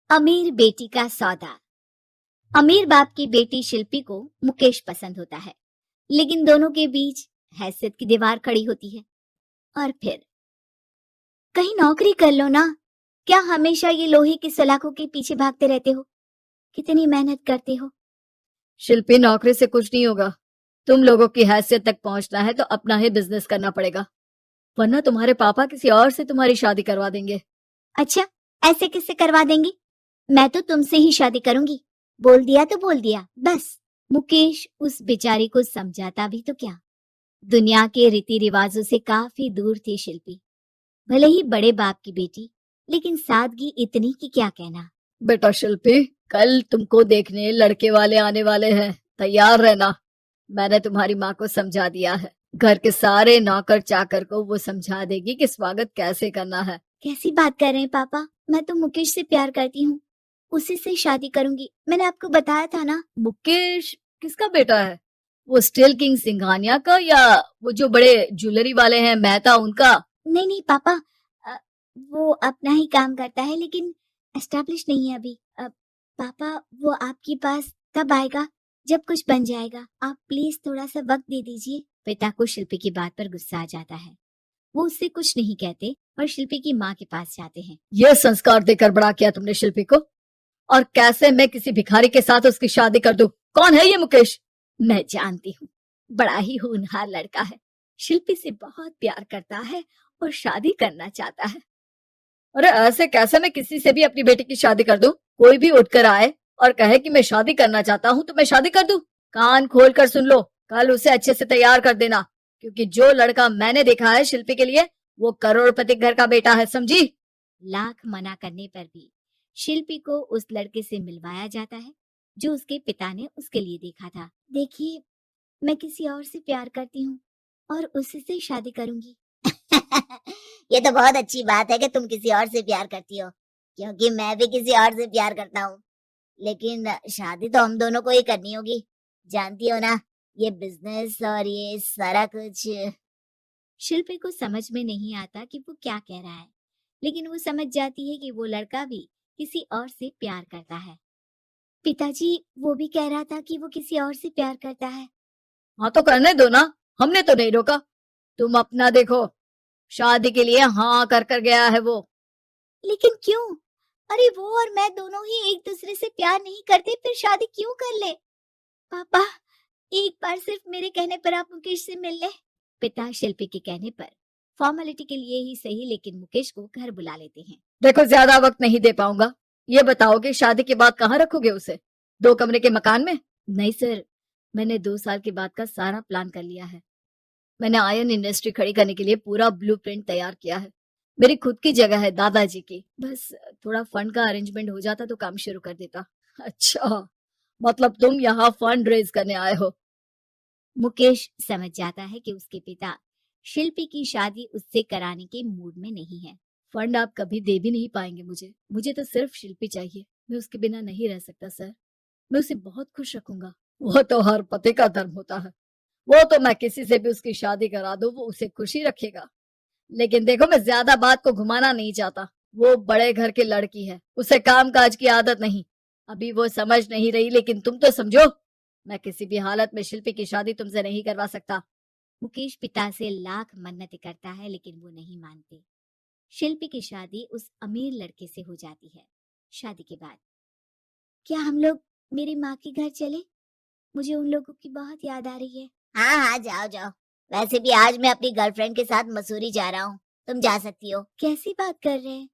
अमीर बेटी का सौदा। अमीर बाप की बेटी शिल्पी को मुकेश पसंद होता है, लेकिन दोनों के बीच हैसियत की दीवार खड़ी होती है। और फिर कहीं नौकरी कर लो ना, क्या हमेशा ये लोहे की सलाखों के पीछे भागते रहते हो? कितनी मेहनत करते हो। शिल्पी, नौकरी से कुछ नहीं होगा। तुम लोगों की हैसियत तक पहुंचना है तो अपना ही बिजनेस करना पड़ेगा, वरना तुम्हारे पापा किसी और से तुम्हारी शादी करवा देंगे। अच्छा, ऐसे किससे करवा देंगे? मैं तो तुमसे ही शादी करूंगी। बोल दिया तो बोल दिया, बस। मुकेश उस बेचारी को समझाता भी तो क्या। दुनिया के रीति रिवाजों से काफी दूर थी शिल्पी। भले ही बड़े बाप की बेटी, लेकिन सादगी इतनी कि क्या कहना। बेटा शिल्पी, कल तुमको देखने लड़के वाले आने वाले हैं, तैयार रहना। मैंने तुम्हारी माँ को समझा दिया है। घर के सारे नौकर चाकर को वो समझा देगी कि स्वागत कैसे करना है। कैसी बात कर रहे हैं पापा? मैं तो मुकेश से प्यार करती हूँ, उसी से शादी करूंगी। मैंने आपको बताया था ना। मुकेश किसका बेटा है? वो स्टील किंग सिंघानिया का, या वो जो बड़े ज्वेलरी वाले हैं मेहता, उनका? नहीं नहीं पापा, वो अपना ही काम करता है, लेकिन एस्टेब्लिश नहीं है अभी। पापा, वो आपके पास तब आएगा जब कुछ बन जाएगा। आप प्लीज थोड़ा सा वक्त दे दीजिए। पिता को शिल्पी की बात पर गुस्सा आ जाता है। वो उससे कुछ नहीं कहते और शिल्पी की माँ के पास जाते हैं। ये संस्कार देकर बड़ा किया तुमने शिल्पी को, और कैसे मैं किसी भिखारी के साथ उसकी शादी कर दूं? कौन है ये मुकेश? मैं जानती हूँ, बड़ा ही होनहार लड़का है। शिल्पी से बहुत प्यार करता है और शादी करना चाहता है। अरे ऐसे कैसे मैं किसी से भी अपनी बेटी की शादी कर दूं? कोई भी उठकर आए और कहे कि मैं शादी करना चाहता हूं तो मैं शादी कर दूं? कान खोल कर सुन लो, कल उसे अच्छे से तैयार कर देना, क्योंकि जो लड़का मैंने देखा है शिल्पी के लिए, वो करोड़पति घर का बेटा है, समझी? लाख मना करने पर भी शिल्पी को उस लड़के से मिलवाया जाता है जो उसके पिता ने उसके लिए देखा था। देखिए, मैं किसी और से प्यार करती हूँ और उसी से शादी करूंगी। ये तो बहुत अच्छी बात है कि तुम किसी और से प्यार करती हो, क्योंकि मैं भी किसी और से प्यार करता हूँ। लेकिन शादी तो हम दोनों को ही करनी होगी। जानती हो ना, ये बिजनेस और ये सारा कुछ। शिल्पी को समझ में नहीं आता कि वो क्या कह रहा है, लेकिन वो समझ जाती है कि वो लड़का भी किसी और से प्यार करता है। पिताजी, वो भी कह रहा था कि वो किसी और से प्यार करता है। हाँ तो करने दो ना, हमने तो नहीं रोका। तुम अपना देखो, शादी के लिए हाँ कर गया है वो। लेकिन क्यों? अरे वो और मैं दोनों ही एक दूसरे से प्यार नहीं करते, फिर शादी क्यों कर ले? पापा, एक बार सिर्फ मेरे कहने पर आप मुकेश से मिल ले। पिता शिल्पी के कहने पर फॉर्मेलिटी के लिए ही सही, लेकिन मुकेश को घर बुला लेते हैं। देखो, ज्यादा वक्त नहीं दे पाऊंगा। ये बताओ कि शादी के बाद कहाँ रखोगे उसे? 2 कमरे के मकान में? नहीं सर, मैंने 2 साल के बाद का सारा प्लान कर लिया है। मैंने आयरन इंडस्ट्री खड़ी करने के लिए पूरा ब्लूप्रिंट तैयार किया है। मेरी खुद की जगह है दादाजी की। बस थोड़ा फंड का अरेंजमेंट हो जाता तो काम शुरू कर देता। अच्छा, मतलब तुम यहाँ फंड रेज करने आए हो? मुकेश समझ जाता है कि उसके पिता शिल्पी की शादी उससे कराने के मूड में नहीं है। फंड आप कभी दे भी नहीं पाएंगे मुझे तो सिर्फ शिल्पी चाहिए। मैं उसके बिना नहीं रह सकता सर। मैं उसे बहुत खुश रखूंगा। वो तो हर पति का धर्म होता है। वो तो मैं किसी से भी उसकी शादी करा दूं, वो उसे खुशी रखेगा। लेकिन देखो, मैं ज्यादा बात को घुमाना नहीं चाहता। वो बड़े घर की लड़की है, उसे काम काज की आदत नहीं। अभी वो समझ नहीं रही, लेकिन तुम तो समझो। मैं किसी भी हालत में शिल्पी की शादी तुमसे नहीं करवा सकता। मुकेश पिता से लाख मन्नतें करता है, लेकिन वो नहीं मानते। शिल्पी की शादी उस अमीर लड़के से हो जाती है। शादी के बाद क्या हम लोग मेरी माँ के घर चले? मुझे उन लोगों की बहुत याद आ रही है। हाँ हाँ, जाओ जाओ। वैसे भी आज मैं अपनी गर्लफ्रेंड के साथ मसूरी जा रहा हूँ, तुम जा सकती हो। कैसी बात कर रहे हैं?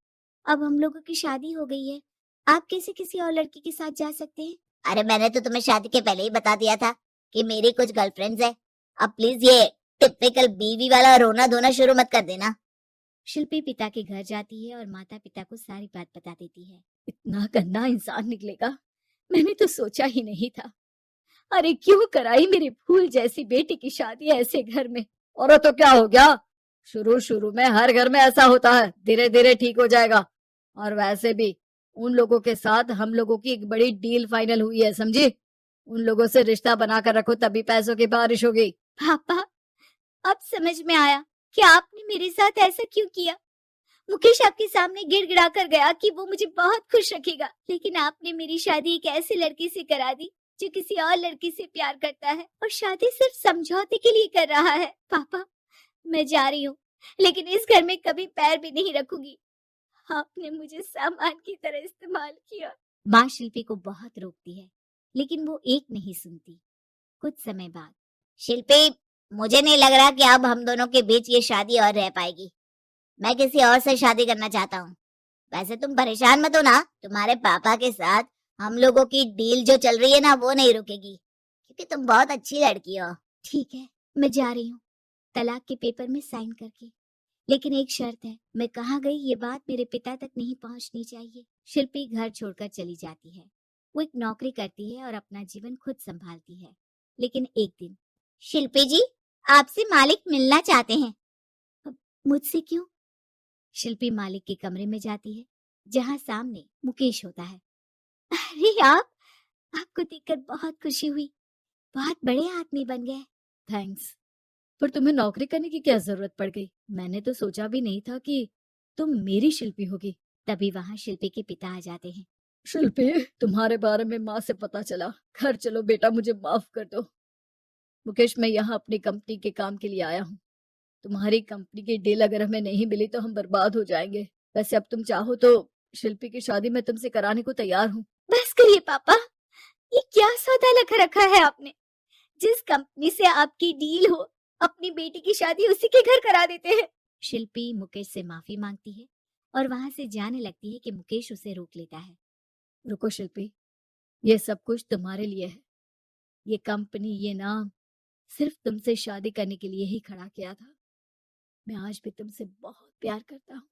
अब हम लोगों की शादी हो गई है, आप कैसे किसी और लड़की के साथ जा सकते हैं? अरे मैंने तो तुम्हें शादी के पहले ही बता दिया था कि मेरी कुछ गर्लफ्रेंड्स है। अब प्लीज ये टिपिकल बीवी वाला रोना धोना शुरू मत कर देना। शिल्पी पिता के घर जाती है और माता पिता को सारी बात बता देती है। इतना गंदा इंसान निकलेगा, मैंने तो सोचा ही नहीं था। अरे क्यों कराई मेरी फूल जैसी बेटी की शादी ऐसे घर में? और तो क्या हो गया? शुरू शुरू में हर घर में ऐसा होता है, धीरे धीरे ठीक हो जाएगा। और वैसे भी उन लोगों के साथ हम लोगों की एक बड़ी डील फाइनल हुई है, समझी? उन लोगों से रिश्ता बनाकर रखो, तभी पैसों की बारिश होगी। पापा, अब समझ में आया कि आपने मेरे साथ ऐसा क्यों किया। मुकेश आपके सामने गिड़गिड़ा कर गया कि वो मुझे बहुत खुश रखेगा, लेकिन आपने मेरी शादी एक ऐसे लड़के से करा दी जो किसी और लड़की से प्यार करता है और शादी सिर्फ समझौते के लिए कर रहा है। पापा, मैं जा रही हूँ, लेकिन इस घर में कभी पैर भी नहीं रखूंगी। आपने मुझे सामान की तरह इस्तेमाल किया। माँ शिल्पी को बहुत रोकती है, लेकिन वो एक नहीं सुनती। कुछ समय बाद, शिल्पी, मुझे नहीं लग रहा कि अब हम दोनों के बीच ये शादी और रह पाएगी। मैं किसी और से शादी करना चाहता हूँ। वैसे तुम परेशान मत हो ना, तुम्हारे पापा के साथ हम लोगों की डील जो चल रही है ना, वो नहीं रुकेगी, क्योंकि तुम बहुत अच्छी लड़की हो। ठीक है, मैं जा रही हूँ, तलाक के पेपर में साइन करके। लेकिन एक शर्त है, मैं कहाँ गई ये बात मेरे पिता तक नहीं पहुँचनी चाहिए। शिल्पी घर छोड़कर चली जाती है। वो एक नौकरी करती है और अपना जीवन खुद संभालती है। लेकिन एक दिन, शिल्पी जी, आपसे मालिक मिलना चाहते हैं। मुझसे क्यों? शिल्पी मालिक के कमरे में जाती है, जहाँ सामने मुकेश होता है। अरे आप, आपको देखकर बहुत खुशी हुई, बहुत बड़े आदमी बन गए। थैंक्स, पर तुम्हें नौकरी करने की क्या जरूरत पड़ गई? मैंने तो सोचा भी नहीं था कि तुम मेरी शिल्पी होगी। तभी वहां शिल्पी के पिता आ जाते हैं। शिल्पी, तुम्हारे बारे में माँ से पता चला। घर चलो बेटा, मुझे माफ कर दो। मुकेश, मैं यहाँ अपनी कंपनी के काम के लिए आया हूँ। तुम्हारी कंपनी की डील अगर हमें नहीं मिली तो हम बर्बाद हो जाएंगे। वैसे अब तुम चाहो तो शिल्पी की शादी मैं तुमसे कराने को तैयार हूँ। बस करिए पापा, ये क्या सौदा लगा रखा है आपने? जिस कंपनी से आपकी डील हो, अपनी बेटी की शादी उसी के घर करा देते हैं। शिल्पी मुकेश से माफी मांगती है और वहां से जाने लगती है कि मुकेश उसे रोक लेता है। रुको शिल्पी, ये सब कुछ तुम्हारे लिए है। ये कंपनी, ये नाम सिर्फ तुमसे शादी करने के लिए ही खड़ा किया था। मैं आज भी तुमसे बहुत प्यार करता हूँ।